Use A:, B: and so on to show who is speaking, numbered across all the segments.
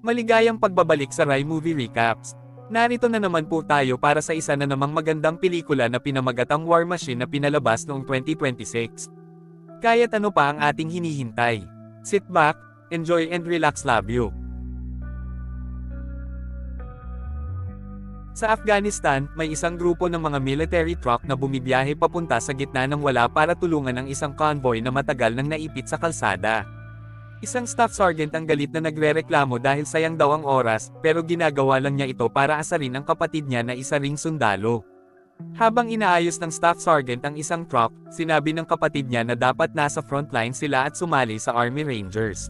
A: Maligayang pagbabalik sa Rai Movie Recaps. Narito na naman po tayo para sa isa na namang magandang pelikula na pinamagatang War Machine na pinalabas noong 2026. Kaya't ano pa ang ating hinihintay? Sit back, enjoy and relax, love you. Sa Afghanistan, may isang grupo ng mga military truck na bumibiyahe papunta sa gitna ng wala para tulungan ang isang convoy na matagal nang naipit sa kalsada. Isang staff sergeant ang galit na nagrereklamo dahil sayang daw ang oras, pero ginagawa lang niya ito para asarin ang kapatid niya na isa ring sundalo. Habang inaayos ng staff sergeant ang isang truck, sinabi ng kapatid niya na dapat nasa frontline sila at sumali sa Army Rangers.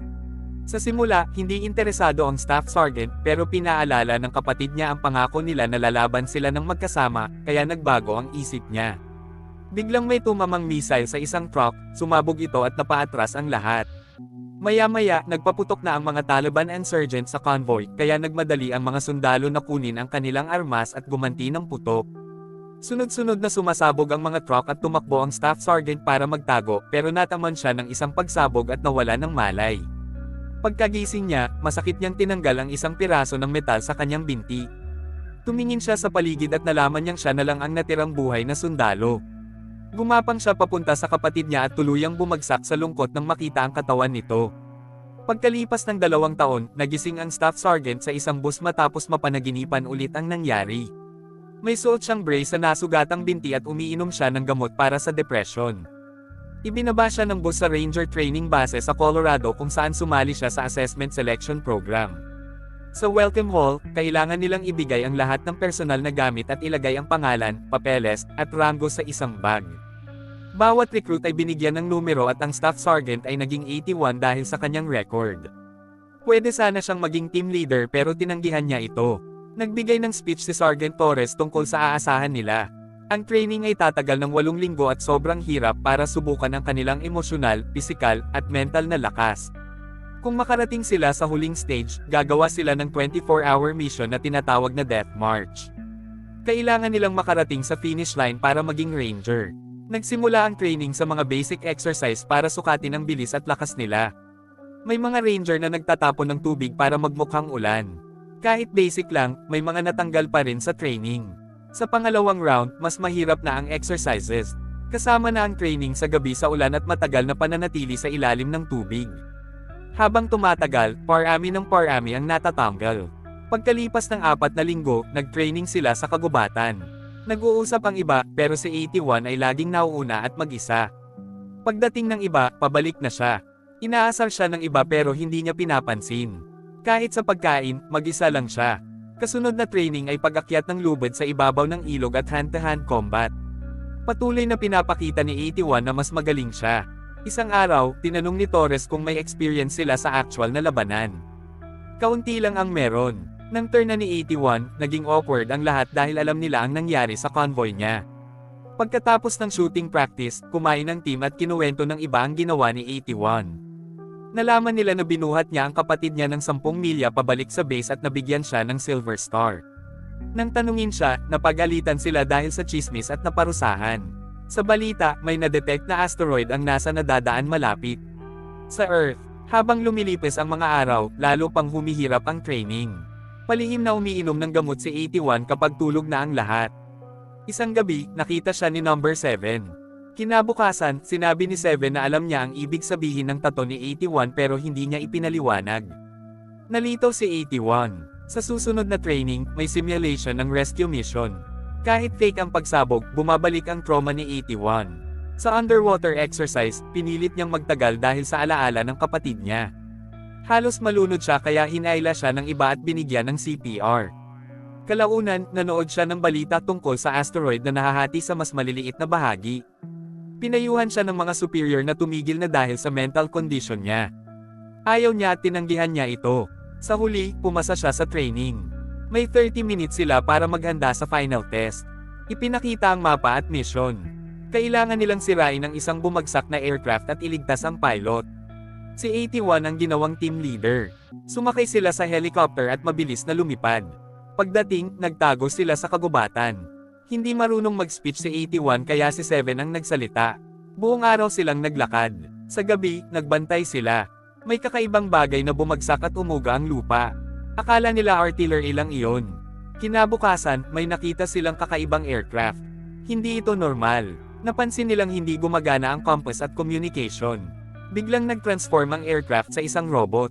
A: Sa simula, hindi interesado ang staff sergeant, pero pinaalala ng kapatid niya ang pangako nila na lalaban sila ng magkasama, kaya nagbago ang isip niya. Biglang may tumamang missile sa isang truck, sumabog ito at napaatras ang lahat. Maya-maya, nagpaputok na ang mga Taliban insurgents sa convoy, kaya nagmadali ang mga sundalo na kunin ang kanilang armas at gumanti ng putok. Sunod-sunod na sumasabog ang mga truck at tumakbo ang staff sergeant para magtago, pero nataman siya ng isang pagsabog at nawala ng malay. Pagkagising niya, masakit niyang tinanggal ang isang piraso ng metal sa kanyang binti. Tumingin siya sa paligid at nalaman niyang siya na lang ang natirang buhay na sundalo. Gumapang siya papunta sa kapatid niya at tuluyang bumagsak sa lungkot nang makita ang katawan nito. Pagkalipas ng 2 taon, nagising ang staff sergeant sa isang bus matapos mapanaginipan ulit ang nangyari. May suot siyang brace sa nasugatang binti at umiinom siya ng gamot para sa depression. Ibinaba siya ng bus sa Ranger Training Base sa Colorado kung saan sumali siya sa Assessment Selection Program. Sa Welcome Hall, kailangan nilang ibigay ang lahat ng personal na gamit at ilagay ang pangalan, papeles, at rango sa isang bag. Bawat recruit ay binigyan ng numero at ang staff sergeant ay naging 81 dahil sa kanyang record. Pwede sana siyang maging team leader pero tinanggihan niya ito. Nagbigay ng speech si Sergeant Torres tungkol sa aasahan nila. Ang training ay tatagal ng 8 linggo at sobrang hirap para subukan ang kanilang emosyonal, pisikal, at mental na lakas. Kung makarating sila sa huling stage, gagawa sila ng 24-hour mission na tinatawag na Death March. Kailangan nilang makarating sa finish line para maging ranger. Nagsimula ang training sa mga basic exercise para sukatin ang bilis at lakas nila. May mga ranger na nagtatapon ng tubig para magmukhang ulan. Kahit basic lang, may mga natanggal pa rin sa training. Sa pangalawang round, mas mahirap na ang exercises. Kasama na ang training sa gabi sa ulan at matagal na pananatili sa ilalim ng tubig. Habang tumatagal, parami ng parami ang natatanggal. Pagkalipas ng 4 na linggo, nag-training sila sa kagubatan. Nag-uusap ang iba, pero si 81 ay laging nauuna at mag-isa. Pagdating ng iba, pabalik na siya. Inaasar siya ng iba pero hindi niya pinapansin. Kahit sa pagkain, mag-isa lang siya. Kasunod na training ay pag-akyat ng lubid sa ibabaw ng ilog at hand-to-hand combat. Patuloy na pinapakita ni 81 na mas magaling siya. Isang araw, tinanong ni Torres kung may experience sila sa actual na labanan. Kaunti lang ang meron. Nang turn na ni 81, naging awkward ang lahat dahil alam nila ang nangyari sa convoy niya. Pagkatapos ng shooting practice, kumain ang team at kinuwento ng iba ang ginawa ni 81. Nalaman nila na binuhat niya ang kapatid niya ng 10 milya pabalik sa base at nabigyan siya ng Silver Star. Nang tanungin siya, napagalitan sila dahil sa chismis at naparusahan. Sa balita, may na-detect na asteroid ang NASA na dadaan malapit sa Earth. Habang lumilipis ang mga araw, lalo pang humihirap ang training. Palihim na umiinom ng gamot si 81 kapag tulog na ang lahat. Isang gabi, nakita siya ni number 7. Kinabukasan, sinabi ni 7 na alam niya ang ibig sabihin ng tato ni 81 pero hindi niya ipinaliwanag. Nalito si 81. Sa susunod na training, may simulation ng rescue mission. Kahit fake ang pagsabog, bumabalik ang trauma ni 81. Sa underwater exercise, pinilit niyang magtagal dahil sa alaala ng kapatid niya. Halos malunod siya kaya hinayla siya ng iba at binigyan ng CPR. Kalaunan, nanood siya ng balita tungkol sa asteroid na nahahati sa mas maliliit na bahagi. Pinayuhan siya ng mga superior na tumigil na dahil sa mental condition niya. Ayaw niya at tinanggihan niya ito. Sa huli, pumasa siya sa training. May 30 minutes sila para maghanda sa final test. Ipinakita ang mapa at mission. Kailangan nilang sirain ang isang bumagsak na aircraft at iligtas ang pilot. Si 81 ang ginawang team leader. Sumakay sila sa helicopter at mabilis na lumipad. Pagdating, nagtago sila sa kagubatan. Hindi marunong mag-speech si 81 kaya si 7 ang nagsalita. Buong araw silang naglakad. Sa gabi, nagbantay sila. May kakaibang bagay na bumagsak at umuga ang lupa. Akala nila artillery lang iyon. Kinabukasan, may nakita silang kakaibang aircraft. Hindi ito normal. Napansin nilang hindi gumagana ang compass at communication. Biglang nag-transform ang aircraft sa isang robot.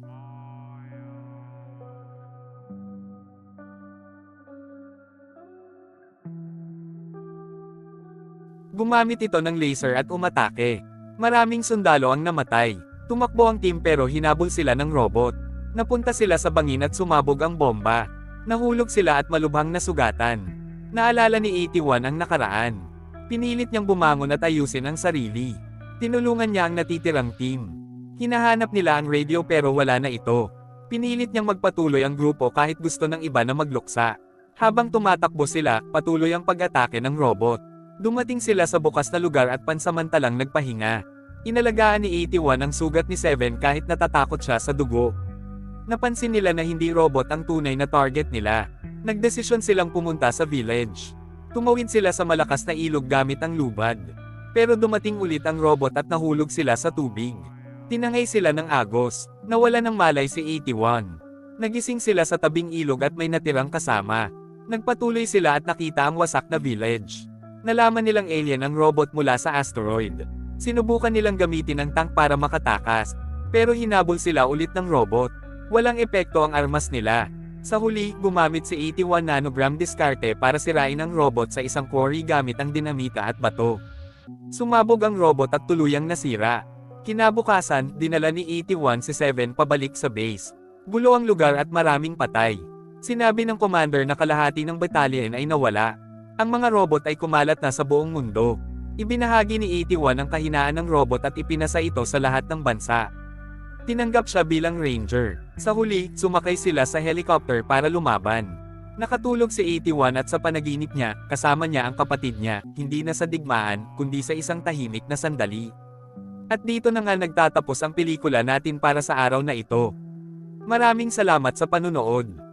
A: Gumamit ito ng laser at umatake. Maraming sundalo ang namatay. Tumakbo ang team pero hinabol sila ng robot. Napunta sila sa bangin at sumabog ang bomba. Nahulog sila at malubhang nasugatan. Naalala ni 81 ang nakaraan. Pinilit niyang bumangon at ayusin ang sarili. Tinulungan niya ang natitirang team. Hinahanap nila ang radio pero wala na ito. Pinilit niyang magpatuloy ang grupo kahit gusto ng iba na magluksa. Habang tumatakbo sila, patuloy ang pag-atake ng robot. Dumating sila sa bukas na lugar at pansamantalang nagpahinga. Inalagaan ni 81 ang sugat ni 7 kahit natatakot siya sa dugo. Napansin nila na hindi robot ang tunay na target nila. Nagdesisyon silang pumunta sa village. Tumawid sila sa malakas na ilog gamit ang lubad. Pero dumating ulit ang robot at nahulog sila sa tubig. Tinangay sila ng agos. Nawala ng malay si 81. Nagising sila sa tabing ilog at may natirang kasama. Nagpatuloy sila at nakita ang wasak na village. Nalaman nilang alien ang robot mula sa asteroid. Sinubukan nilang gamitin ang tank para makatakas. Pero hinabol sila ulit ng robot. Walang epekto ang armas nila. Sa huli, gumamit si 81 nanogram diskarte para sirain ang robot sa isang quarry gamit ang dinamita at bato. Sumabog ang robot at tuluyang nasira. Kinabukasan, dinala ni 81 si 7 pabalik sa base. Gulo ang lugar at maraming patay. Sinabi ng commander na kalahati ng battalion ay nawala. Ang mga robot ay kumalat na sa buong mundo. Ibinahagi ni 81 ang kahinaan ng robot at ipinasa ito sa lahat ng bansa. Tinanggap siya bilang ranger. Sa huli, sumakay sila sa helicopter para lumaban. Nakatulog si 81 at sa panaginip niya, kasama niya ang kapatid niya, hindi na sa digmaan, kundi sa isang tahimik na sandali. At dito na nga nagtatapos ang pelikula natin para sa araw na ito. Maraming salamat sa panunood.